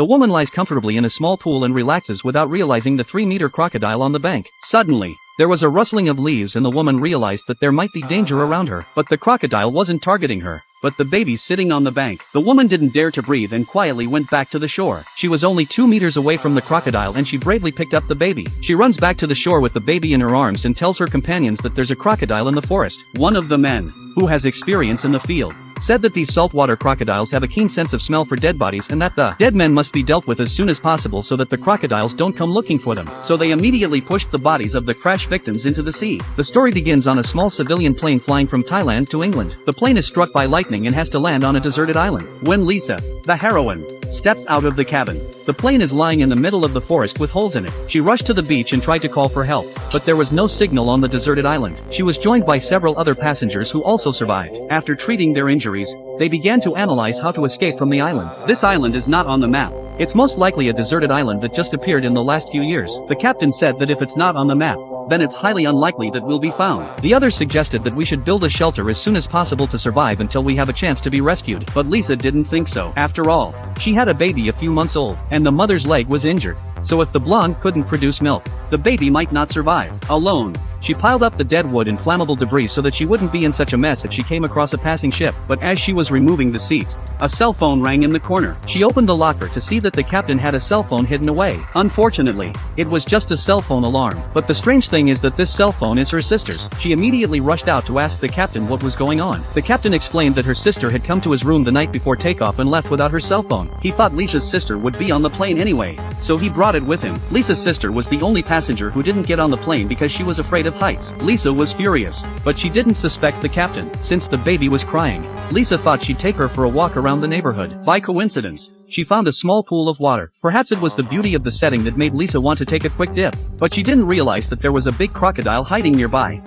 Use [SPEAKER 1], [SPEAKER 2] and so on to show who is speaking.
[SPEAKER 1] The woman lies comfortably in a small pool and relaxes without realizing the 3-meter crocodile on the bank. Suddenly, there was a rustling of leaves and the woman realized that there might be danger around her. But the crocodile wasn't targeting her, but the baby sitting on the bank. The woman didn't dare to breathe and quietly went back to the shore. She was only 2 meters away from the crocodile and she bravely picked up the baby. She runs back to the shore with the baby in her arms and tells her companions that there's a crocodile in the forest. One of the men, who has experience in the field, said that these saltwater crocodiles have a keen sense of smell for dead bodies and that the dead men must be dealt with as soon as possible so that the crocodiles don't come looking for them. So they immediately pushed the bodies of the crash victims into the sea. The story begins on a small civilian plane flying from Thailand to England. The plane is struck by lightning and has to land on a deserted island. When Lisa, the heroine, steps out of the cabin, the plane is lying in the middle of the forest with holes in it. She rushed to the beach and tried to call for help, but there was no signal on the deserted island. She was joined by several other passengers who also survived. After treating their injuries, they began to analyze how to escape from the island. This island is not on the map. It's most likely a deserted island that just appeared in the last few years. The captain said that if it's not on the map, then it's highly unlikely that we'll be found. The others suggested that we should build a shelter as soon as possible to survive until we have a chance to be rescued. But Lisa didn't think so. After all, she had a baby a few months old, and the mother's leg was injured. So if the blonde couldn't produce milk, the baby might not survive. Alone, she piled up the dead wood and flammable debris so that she wouldn't be in such a mess if she came across a passing ship. But as she was removing the seats, a cell phone rang in the corner. She opened the locker to see that the captain had a cell phone hidden away. Unfortunately, it was just a cell phone alarm. But the strange thing is that this cell phone is her sister's. She immediately rushed out to ask the captain what was going on. The captain explained that her sister had come to his room the night before takeoff and left without her cell phone. He thought Lisa's sister would be on the plane anyway, so he brought it with him. Lisa's sister was the only passenger who didn't get on the plane because she was afraid of heights. Lisa was furious, but she didn't suspect the captain. Since the baby was crying, Lisa thought she'd take her for a walk around the neighborhood. By coincidence, she found a small pool of water. Perhaps it was the beauty of the setting that made Lisa want to take a quick dip, but she didn't realize that there was a big crocodile hiding nearby.